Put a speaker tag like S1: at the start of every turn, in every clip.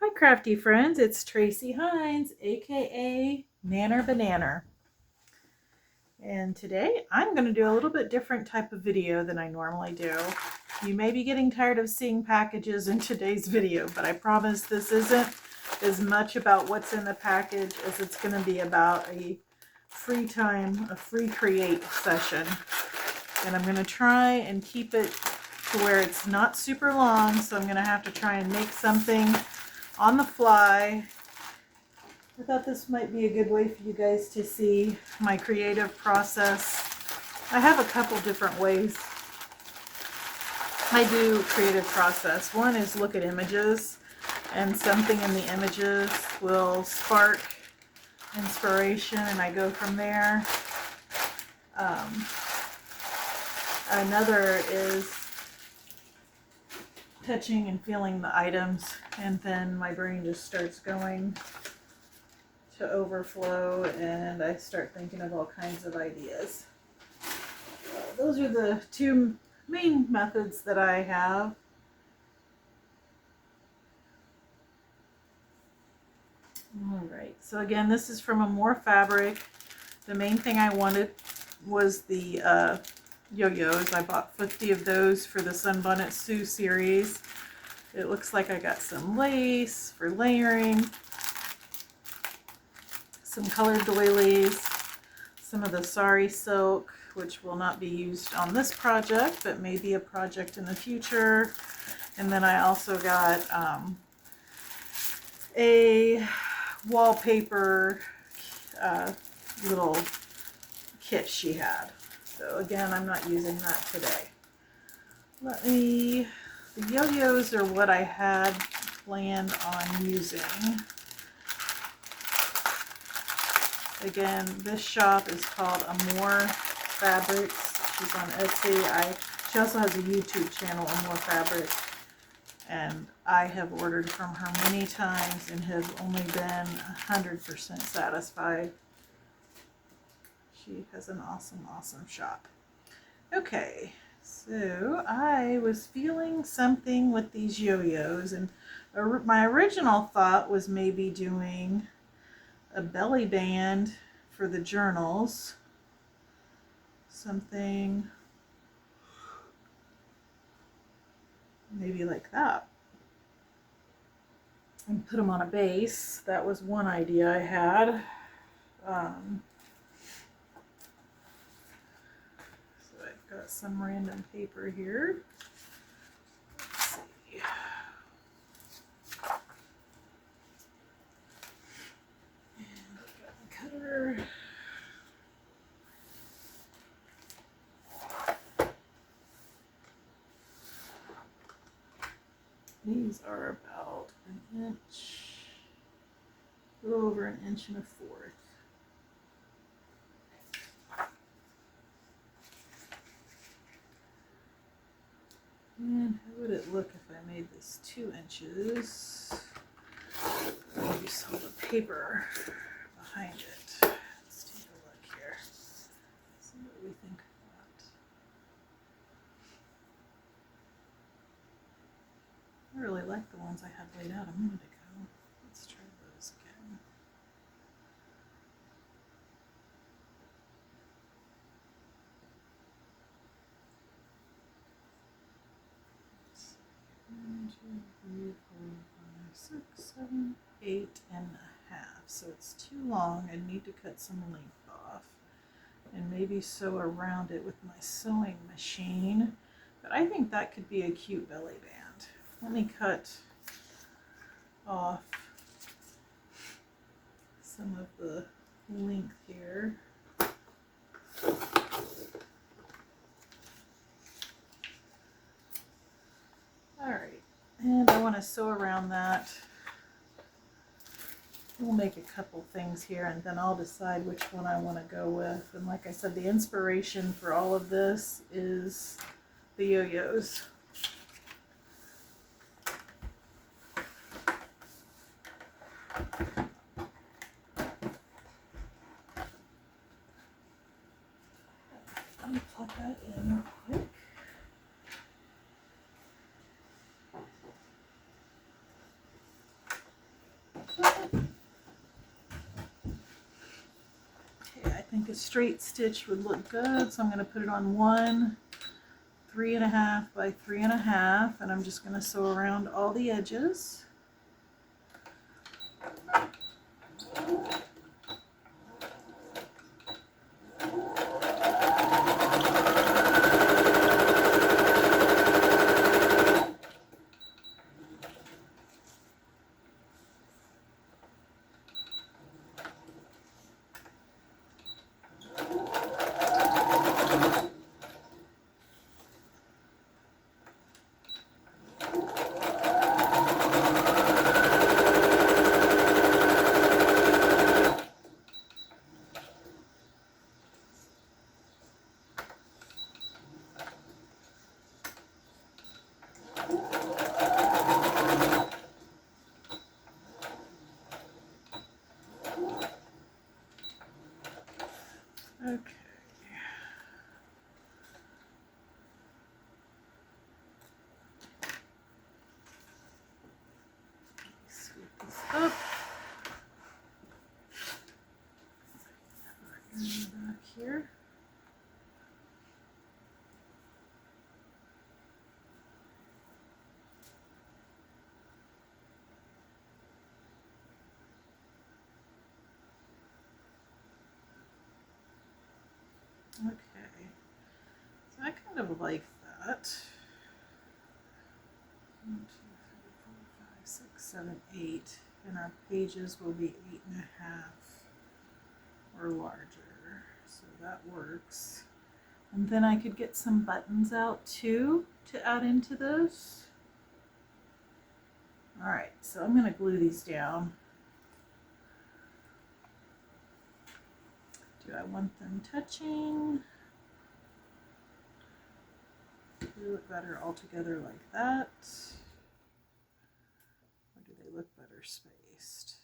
S1: Hi crafty friends, it's Tracie Hinds, aka Nanner BaNanner. And today I'm going to do a little bit different type of video than I normally do. You may be getting tired of seeing packages in today's video, but I promise this isn't as much about what's in the package as it's going to be about a free time, a free create session. And I'm going to try and keep it to where it's not super long, so I'm going to have to try and make something on the fly. I thought this might be a good way for you guys to see my creative process. I have a couple different ways I do creative process. One is look at images, and something in the images will spark inspiration, and I go from there. Another is touching and feeling the items, and then my brain just starts going to overflow and I start thinking of all kinds of ideas. Those are the two main methods that I have. Alright, so again, this is from a More Fabric. The main thing I wanted was the yo-yos. I bought 50 of those for the Sunbonnet Sue series. It looks like I got some lace for layering, some colored doilies, some of the sari silk, which will not be used on this project, but may be a project in the future. And then I also got a wallpaper little kit she had. So again, I'm not using that today. The yo-yos are what I had planned on using. Again, this shop is called More Fabrics. She's on Etsy. She also has a YouTube channel, More Fabrics. And I have ordered from her many times and have only been 100% satisfied. She has an awesome, awesome shop. Okay, so I was feeling something with these yo-yos, and my original thought was maybe doing a belly band for the journals, something maybe like that, and put them on a base. That was one idea I had. So I've got some random paper here. Let's see. And I've got the cutter. These are about an inch, a little over an inch and a fourth. And how would it look if I made this 2 inches? Maybe some of the paper behind it. Let's take a look here. See what we think of that. I really like the ones I had laid out a minute ago. Let's try those again. Let's see. 1, 2, 3, 4, 5, 6, 7, 8.5. So it's too long. I need to cut some length off and maybe sew around it with my sewing machine. But I think that could be a cute belly band. Let me cut off some of the length here. Alright, and I want to sew around that. We'll make a couple things here and then I'll decide which one I want to go with. And like I said, the inspiration for all of this is the yo-yos. Let me plug that in real quick. think a straight stitch would look good, so I'm going to put it on 1 3.5 by 3.5, and I'm just going to sew around all the edges. Okay. Scoop this up. Back here. Okay, so I kind of like that. 1, 2, 3, 4, 5, 6, 7, 8, and our pages will be 8.5 or larger, so that works. And then I could get some buttons out too to add into this. All right, so I'm going to glue these down. Do I want them touching? Do they look better all together like that? Or do they look better spaced?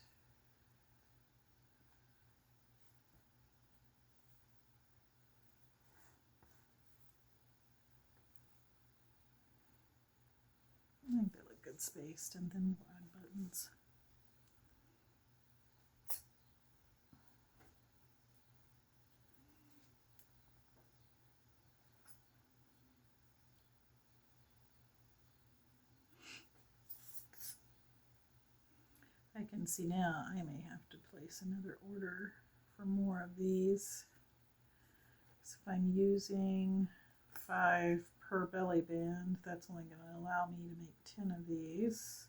S1: I think they look good spaced, and then we'll add buttons. I can see now I may have to place another order for more of these. So if I'm using 5 per belly band, that's only going to allow me to make 10 of these.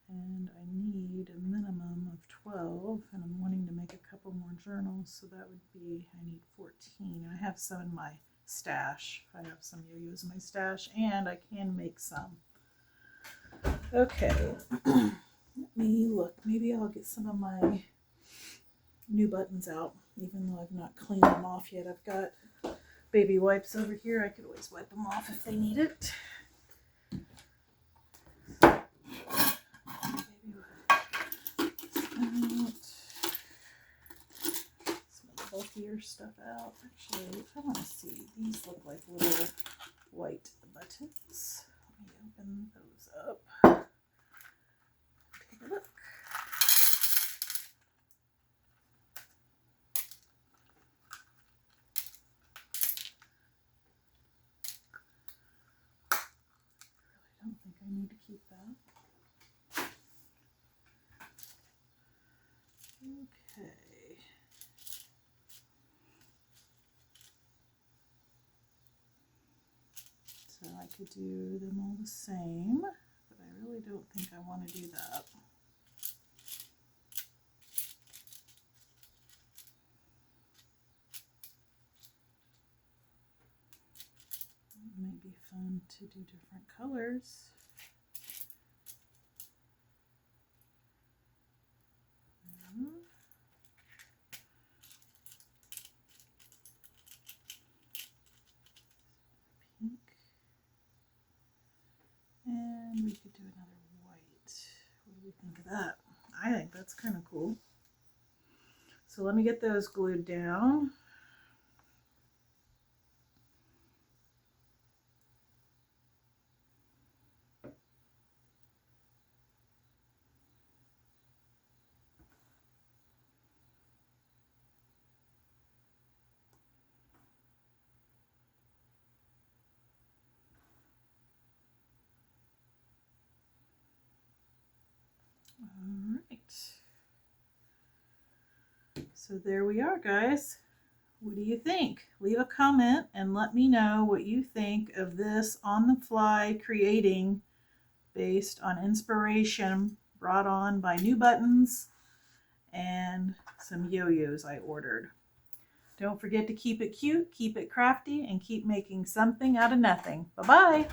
S1: And I need a minimum of 12, and I'm wanting to make a couple more journals, so that would be, I need 14. I have some in my stash. I have some yo-yos in my stash, and I can make some. Okay, let me look. Maybe I'll get some of my new buttons out, even though I've not cleaned them off yet. I've got baby wipes over here. I could always wipe them off if they need it. Some of the bulkier stuff out. Actually, I want to see. These look like little white buttons. Let me open those up. Take a look. I don't think I need to keep that. Okay. So I could do them all the same, but I really don't think I want to do that. It might be fun to do different colors. Pink. And we could do another white. What do we think of that? I think that's kind of cool. So let me get those glued down. All right. So there we are, guys. What do you think? Leave a comment and let me know what you think of this on the fly creating based on inspiration brought on by new buttons and some yo-yos I ordered. Don't forget to keep it cute, keep it crafty, and keep making something out of nothing. Bye-bye.